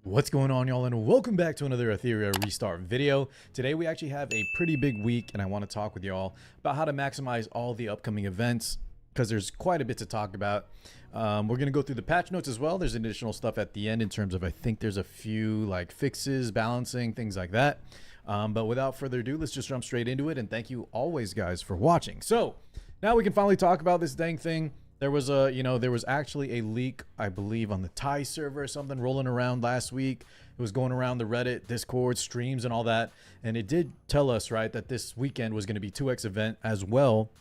What's going on, y'all, and welcome back to another Etheria restart video. Today we actually have a pretty big week, and I want to talk with y'all about how to maximize all the upcoming events, because there's quite a bit to talk about. We're going to go through the patch notes as well. There's additional stuff at the end in terms of, I think there's a few like fixes, balancing, things like that. But without further ado, let's just jump straight into it, and thank you always, guys, for watching. So now we can finally talk about this dang thing. There was there was actually a leak, I believe, on the Thai server or something rolling around last week. It was going around the Reddit, Discord, streams, and all that. And it did tell us, right, that this weekend was going to be 2x event as well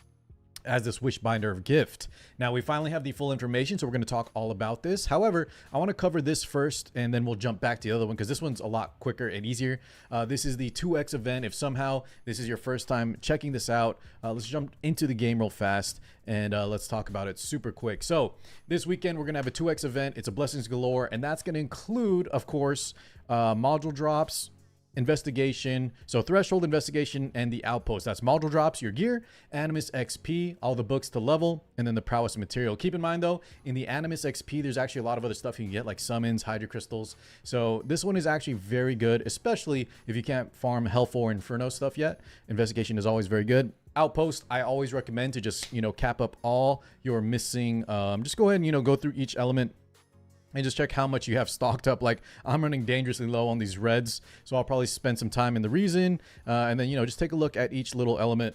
as this Wishbinder gift. Now we finally have the full information, so we're going to talk all about this. However, I want to cover this first, and then we'll jump back to the other one because this one's a lot quicker and easier. This is the 2x event. If somehow this is your first time checking this out, let's jump into the game real fast and let's talk about it super quick. So this weekend we're going to have a 2x event. It's a blessings galore, and that's going to include, of course, module drops, investigation, so threshold, investigation, and the outpost. That's module drops, your gear, animus XP, all the books to level, and then the prowess material. Keep in mind though, in the animus XP there's actually a lot of other stuff you can get, like summons, hydra crystals. So this one is actually very good, especially if you can't farm health or inferno stuff yet. Investigation is always very good. Outpost, I always recommend to just cap up all your missing. Just go ahead and go through each element and just check how much you have stocked up. Like, I'm running dangerously low on these reds, so I'll probably spend some time in the reason, and then just take a look at each little element.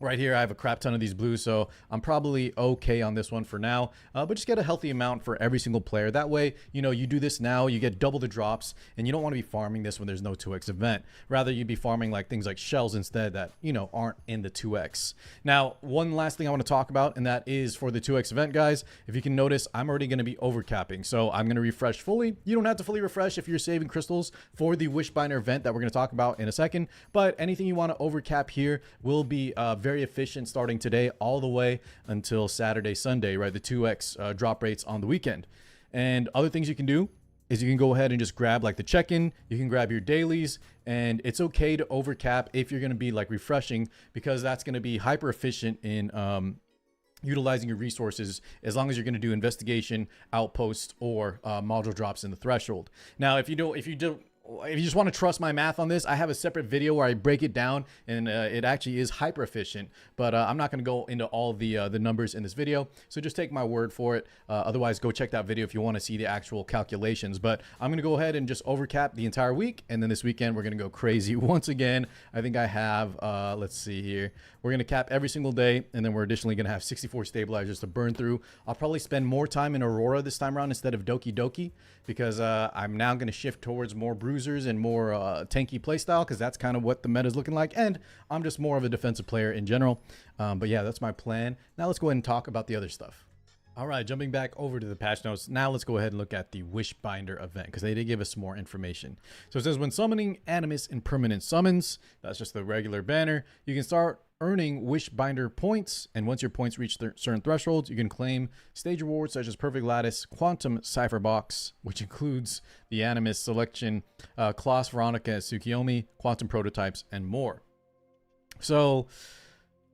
Right here, I have a crap ton of these blues, so I'm probably okay on this one for now. But just get a healthy amount for every single player. That way, you do this now, you get double the drops, and you don't want to be farming this when there's no 2x event. Rather, you'd be farming like things like shells instead that, aren't in the 2x. Now, one last thing I want to talk about, and that is for the 2x event, guys. If you can notice, I'm already going to be overcapping, so I'm going to refresh fully. You don't have to fully refresh if you're saving crystals for the Wishbinder event that we're going to talk about in a second. But anything you want to overcap here will be very efficient starting today all the way until Saturday, Sunday, right? The 2x drop rates on the weekend. And other things you can do is you can go ahead and just grab like the check-in, you can grab your dailies, and it's okay to overcap if you're going to be like refreshing, because that's going to be hyper efficient in utilizing your resources, as long as you're going to do investigation, outpost, or module drops in the threshold. Now, if you just want to trust my math on this, I have a separate video where I break it down, and it actually is hyper efficient, but I'm not going to go into all the numbers in this video, so just take my word for it. Otherwise, go check that video if you want to see the actual calculations. But I'm going to go ahead and just overcap the entire week, and then this weekend we're going to go crazy once again. I think I have, let's see here, we're going to cap every single day, and then we're additionally going to have 64 stabilizers to burn through. I'll probably spend more time in Aurora this time around instead of Doki Doki, because I'm now going to shift towards more bruisers and more tanky playstyle, because that's kind of what the meta is looking like, and I'm just more of a defensive player in general. But yeah, that's my plan. Now let's go ahead and talk about the other stuff. All right, jumping back over to the patch notes. Now let's go ahead and look at the Wishbinder event, because they did give us some more information. So it says, when summoning animus in permanent summons, that's just the regular banner, you can start earning Wishbinder points, and once your points reach certain thresholds, you can claim stage rewards such as Perfect Lattice, Quantum Cipher Box, which includes the Animus Selection, Class Veronica, Sukiomi, Quantum Prototypes, and more. So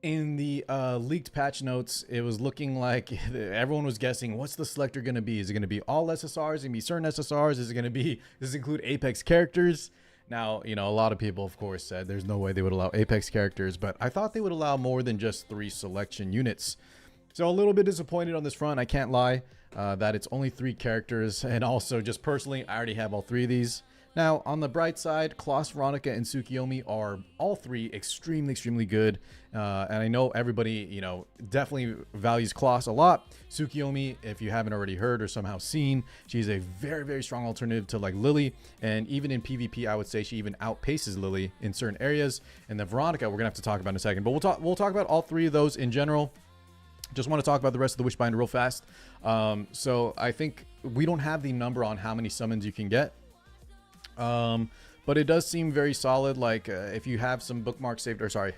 in the leaked patch notes, it was looking like everyone was guessing, what's the selector going to be? Is it going to be all SSRs? Is it going to be certain SSRs? Is it going to be, does it include Apex characters? Now, a lot of people, of course, said there's no way they would allow Apex characters, but I thought they would allow more than just 3 selection units. So a little bit disappointed on this front, I can't lie, that it's only 3 characters, and also just personally, I already have all 3 of these. Now, on the bright side, Klaus, Veronica, and Sukiomi are all 3 extremely, extremely good. And I know everybody, definitely values Klaus a lot. Sukiomi, if you haven't already heard or somehow seen, she's a very, very strong alternative to like Lily. And even in PvP, I would say she even outpaces Lily in certain areas. And then Veronica, we're going to have to talk about in a second. But we'll talk about all 3 of those in general. Just want to talk about the rest of the Wishbinder real fast. So I think we don't have the number on how many summons you can get. But it does seem very solid. Like if you have some bookmarks saved, or sorry,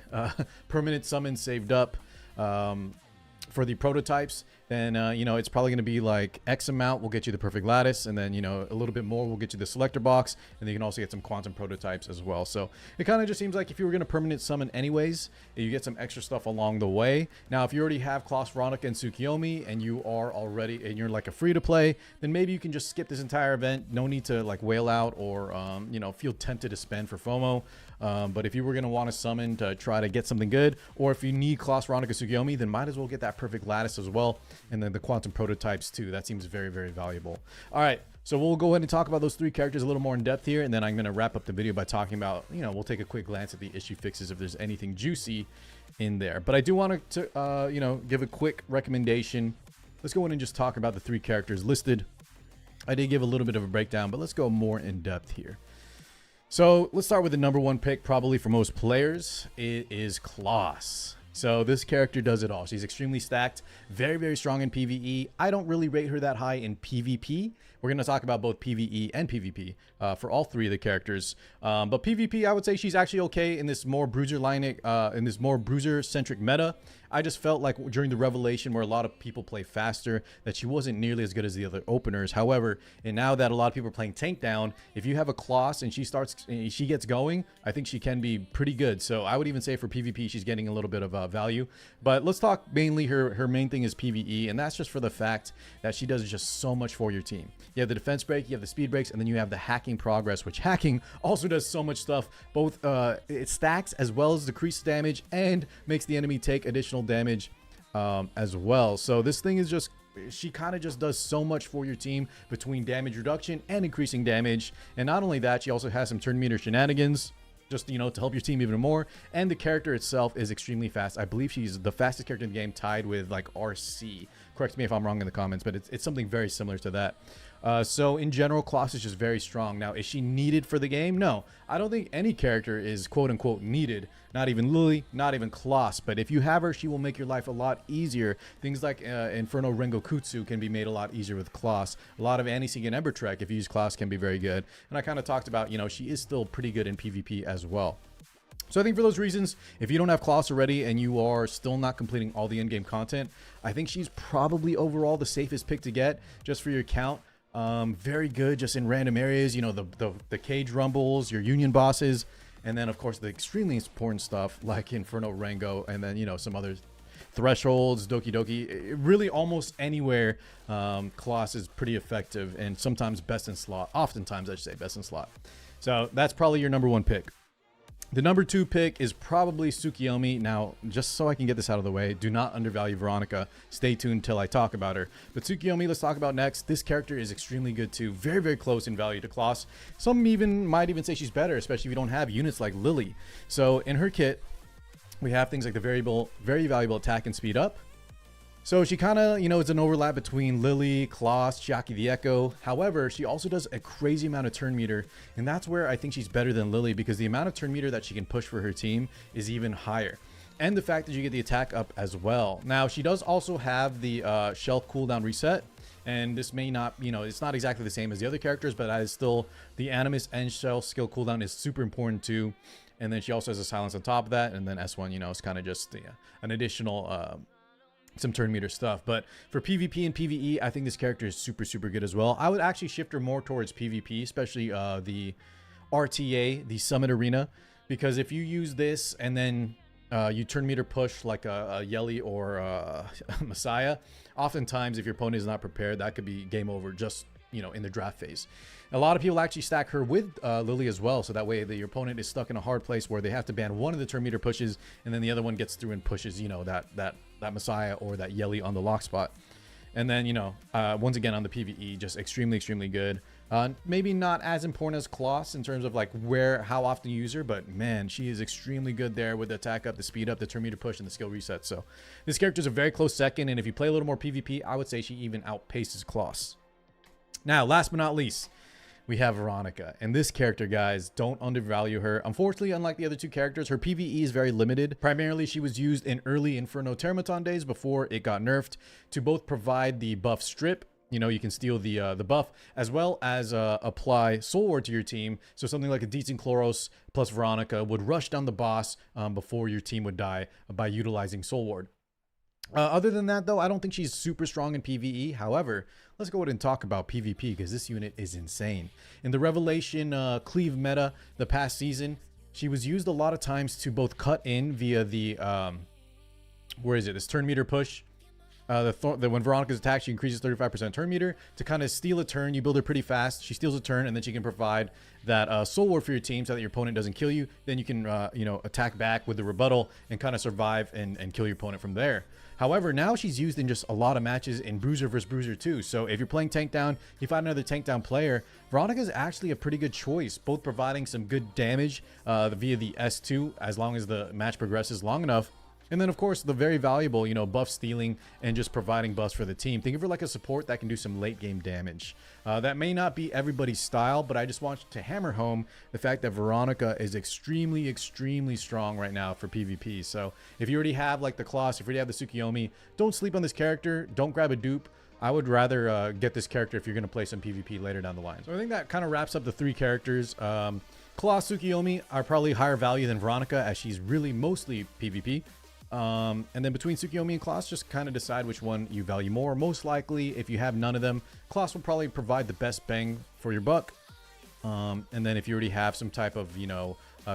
permanent summons saved up for the prototypes, then you know, it's probably going to be like X amount will get you the perfect lattice, and then, you know, a little bit more will get you the selector box, and then you can also get some quantum prototypes as well. So it kind of just seems like if you were going to permanent summon anyways, you get some extra stuff along the way. Now, if you already have Klaus, Veronica, and Sukiomi, and you are already, and you're like a free to play, then maybe you can just skip this entire event. No need to like wail out or you know, feel tempted to spend for FOMO. But if you were going to want to summon to try to get something good, or if you need Klaus, Veronica, Sukiomi, then might as well get that perfect lattice as well. And then the quantum prototypes too. That seems very, very valuable. All right. So we'll go ahead and talk about those 3 characters a little more in depth here. And then I'm going to wrap up the video by talking about, you know, we'll take a quick glance at the issue fixes if there's anything juicy in there. But I do want to, you know, give a quick recommendation. Let's go in and just talk about the 3 characters listed. I did give a little bit of a breakdown, but let's go more in depth here. So let's start with the number 1 pick, probably for most players. It is Klaus. So this character does it all. She's extremely stacked, very, very strong in PvE. I don't really rate her that high in PvP. We're going to talk about both PvE and PvP for all 3 of the characters. But PvP, I would say she's actually okay in this more bruiser-centric meta. I just felt like during the revelation where a lot of people play faster that she wasn't nearly as good as the other openers. However, and now that a lot of people are playing tank down, if you have a Klaus and she gets going, I think she can be pretty good. So I would even say for PvP, she's getting a little bit of value. But let's talk mainly her main thing is PvE, and that's just for the fact that she does just so much for your team. You have the defense break, you have the speed breaks, and then you have the hacking progress, which hacking also does so much stuff. Both it stacks as well as decreases damage and makes the enemy take additional damage as well. So this thing is just, she kind of just does so much for your team between damage reduction and increasing damage. And not only that, she also has some turn meter shenanigans, just, you know, to help your team even more. And the character itself is extremely fast. I believe she's the fastest character in the game, tied with like RC. Correct me if I'm wrong in the comments, but it's something very similar to that. So in general, Klaus is just very strong. Now, is she needed for the game? No, I don't think any character is quote unquote needed. Not even Lily, not even Klaus. But if you have her, she will make your life a lot easier. Things like Inferno Rengokutsu can be made a lot easier with Klaus. A lot of Anti-Sync and Ember Trek, if you use Klaus, can be very good. And I kind of talked about, you know, she is still pretty good in PvP as well. So I think for those reasons, if you don't have Klaus already and you are still not completing all the in-game content, I think she's probably overall the safest pick to get just for your count. Very good just in random areas, you know, the cage rumbles, your union bosses, and then of course the extremely important stuff like Inferno Rengo, and then, you know, some other thresholds, Doki Doki. Really almost anywhere Klaus is pretty effective, and sometimes best in slot. Oftentimes I should say best in slot. So that's probably your number 1 pick. The number 2 pick is probably Sukiomi. Now, just so I can get this out of the way, do not undervalue Veronica. Stay tuned till I talk about her. But Sukiomi, let's talk about next. This character is extremely good too. Very, very close in value to Klaus. Some might even say she's better, especially if you don't have units like Lily. So in her kit, we have things like the very valuable attack and speed up. So she kind of, you know, it's an overlap between Lily, Klaus, Chiaki the Echo. However, she also does a crazy amount of turn meter, and that's where I think she's better than Lily, because the amount of turn meter that she can push for her team is even higher. And the fact that you get the attack up as well. Now, she does also have the shelf cooldown reset, and this may not, you know, it's not exactly the same as the other characters, but that is still, the Animus and shelf skill cooldown is super important too. And then she also has a silence on top of that, and then S1, you know, is kind of just an additional some turn meter stuff. But for PvP and PvE, I think this character is super, super good as well. I would actually shift her more towards PvP, especially the RTA, the Summit Arena, because if you use this and then you turn meter push like a Yeli or a Messiah, oftentimes if your opponent is not prepared, that could be game over just, you know, in the draft phase. A lot of people actually stack her with Lily as well, so that way your opponent is stuck in a hard place where they have to ban one of the turn meter pushes, and then the other one gets through and pushes, you know, that Messiah or that Yeli on the lock spot. And then, you know, once again on the PvE, just extremely, extremely good. Maybe not as important as Klaus in terms of like how often you use her, but man, she is extremely good there with the attack up, the speed up, the turn meter push, and the skill reset. So this character is a very close second, and if you play a little more PvP, I would say she even outpaces Klaus. Now, last but not least, we have Veronica, and this character, guys, don't undervalue her. Unfortunately, unlike the other 2 characters, her PvE is very limited. Primarily, she was used in early Inferno Termaton days before it got nerfed to both provide the buff strip. You know, you can steal the buff, as well as apply Soul Ward to your team. So something like a Decent Chloros plus Veronica would rush down the boss before your team would die by utilizing Soul Ward. Other than that, though, I don't think she's super strong in PvE. However, let's go ahead and talk about PvP because this unit is insane. In the Revelation Cleave meta the past season, she was used a lot of times to both cut in via the, where is it? This turn meter push. When Veronica's attacked, she increases 35% turn meter to kind of steal a turn. You build her pretty fast. She steals a turn, and then she can provide that soul war for your team so that your opponent doesn't kill you. Then you can, attack back with the rebuttal and kind of survive and kill your opponent from there. However, now she's used in just a lot of matches in Bruiser versus Bruiser too. So if you're playing tank down, you find another tank down player, Veronica is actually a pretty good choice, both providing some good damage via the S2 as long as the match progresses long enough. And then, of course, the very valuable, buff stealing and just providing buffs for the team. Think of her like a support that can do some late game damage. That may not be everybody's style, but I just want to hammer home the fact that Veronica is extremely, extremely strong right now for PvP. So if you already have like the Kloss, if you already have the Sukiomi, don't sleep on this character. Don't grab a dupe. I would rather get this character if you're going to play some PvP later down the line. So I think that kind of wraps up the three characters. Kloss, Sukiomi are probably higher value than Veronica as she's really mostly PvP. And then between Sukiomi and Kloss, just kind of decide which one you value more. Most likely, if you have none of them, Kloss will probably provide the best bang for your buck. And then if you already have some type of,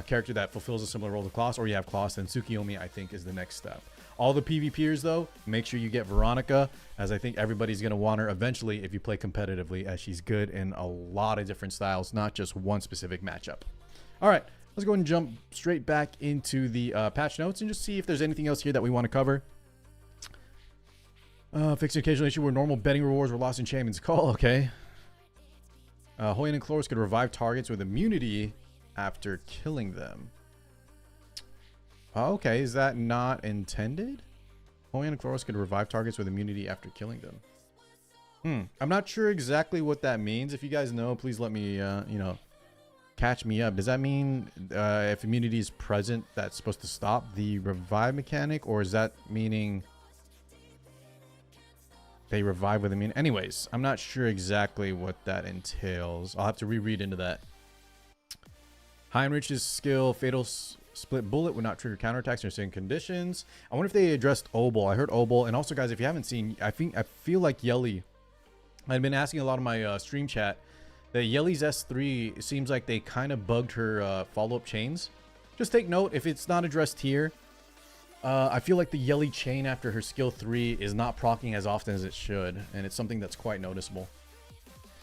character that fulfills a similar role to Kloss, or you have Kloss, then Sukiomi, I think, is the next step. All the PvPers, though, make sure you get Veronica, as I think everybody's going to want her eventually if you play competitively, as she's good in a lot of different styles, not just one specific matchup. All right. Let's go ahead and jump straight back into the patch notes and just see if there's anything else here that we want to cover. Fixed an occasional issue where normal betting rewards were lost in Champion's Call. Okay. Hoyan and Chloris could revive targets with immunity after killing them. Okay, is that not intended? Hoyan and Chloris could revive targets with immunity after killing them. I'm not sure exactly what that means. If you guys know, please let me, catch me up. Does that mean if immunity is present, that's supposed to stop the revive mechanic, or is that meaning they revive with immunity? Anyways, I'm not sure exactly what that entails. I'll have to reread into that. Heinrich's skill, Fatal Split Bullet, would not trigger counterattacks under certain conditions. I wonder if they addressed Obol. I heard Obol. And also, guys, if you haven't seen, I feel like Yelly, I've been asking a lot of my stream chat that Yelly's S3 seems like they kind of bugged her follow-up chains. Just take note, if it's not addressed here, I feel like the Yelly chain after her skill 3 is not proccing as often as it should, and it's something that's quite noticeable.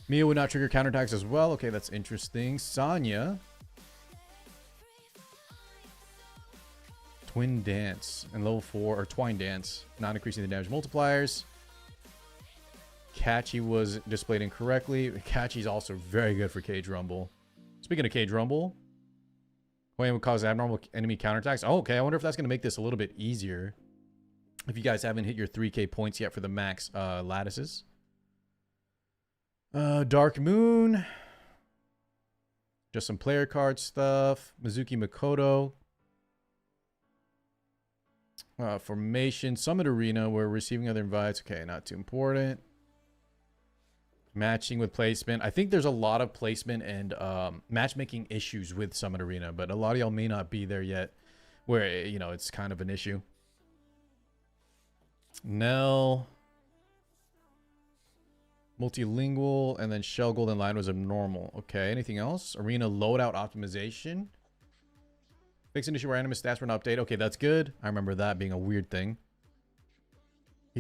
Mia would not trigger counterattacks as well. Okay, that's interesting. Sonya. Twin Dance and level 4, or Twine Dance, not increasing the damage multipliers. Catchy was displayed incorrectly. Catchy's also very good for Cage Rumble. Speaking of Cage Rumble, Hoyan would cause abnormal enemy counterattacks. Oh, okay, I wonder if that's going to make this a little bit easier. If you guys haven't hit your 3k points yet for the max lattices. Dark Moon. Just some player card stuff. Mizuki Makoto. Formation. Summit Arena. We're receiving other invites. Okay, not too important. Matching with placement. I think there's a lot of placement and matchmaking issues with Summit Arena, but a lot of y'all may not be there yet where, it's kind of an issue. Nell. Multilingual, and then Shell Golden Line was abnormal. Okay, anything else? Arena loadout optimization. Fix an issue where anime stats were not updated. Okay, that's good. I remember that being a weird thing.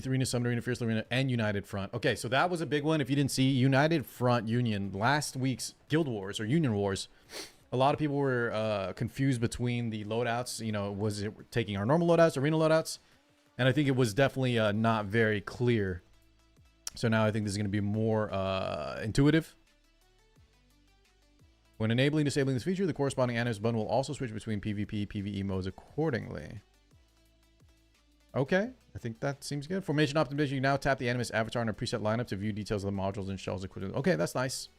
Arena, Summit Arena, Fierce Arena, and United Front. Okay, so that was a big one. If you didn't see, United Front Union, last week's Guild Wars or Union Wars, a lot of people were confused between the loadouts. Was it taking our normal loadouts, arena loadouts? And I think it was definitely not very clear. So now I think this is going to be more intuitive. When enabling disabling this feature, the corresponding animus button will also switch between PvP, PvE modes accordingly. Okay, I think that seems good. Formation optimization, you now tap the animus avatar in a preset lineup to view details of the modules and shells equipped. Okay, that's nice.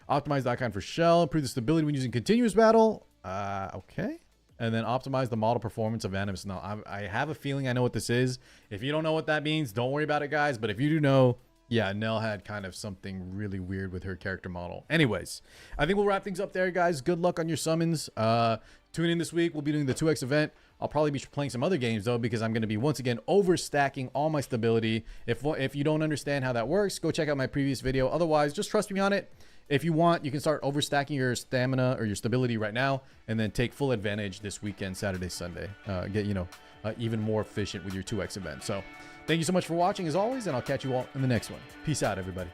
Optimize the icon for shell, improve the stability when using continuous battle. Okay. And then optimize the model performance of animus. Now, I have a feeling I know what this is. If you don't know what that means, don't worry about it, guys. But if you do know, yeah, Nell had kind of something really weird with her character model. Anyways, I think we'll wrap things up there, guys. Good luck on your summons. Tune in this week. We'll be doing the 2x event. I'll probably be playing some other games though, because I'm going to be once again overstacking all my stability. If you don't understand how that works, go check out my previous video. Otherwise, just trust me on it. If you want, you can start overstacking your stamina or your stability right now, and then take full advantage this weekend, Saturday, Sunday. Get, even more efficient with your 2x event. So thank you so much for watching as always, and I'll catch you all in the next one. Peace out, everybody.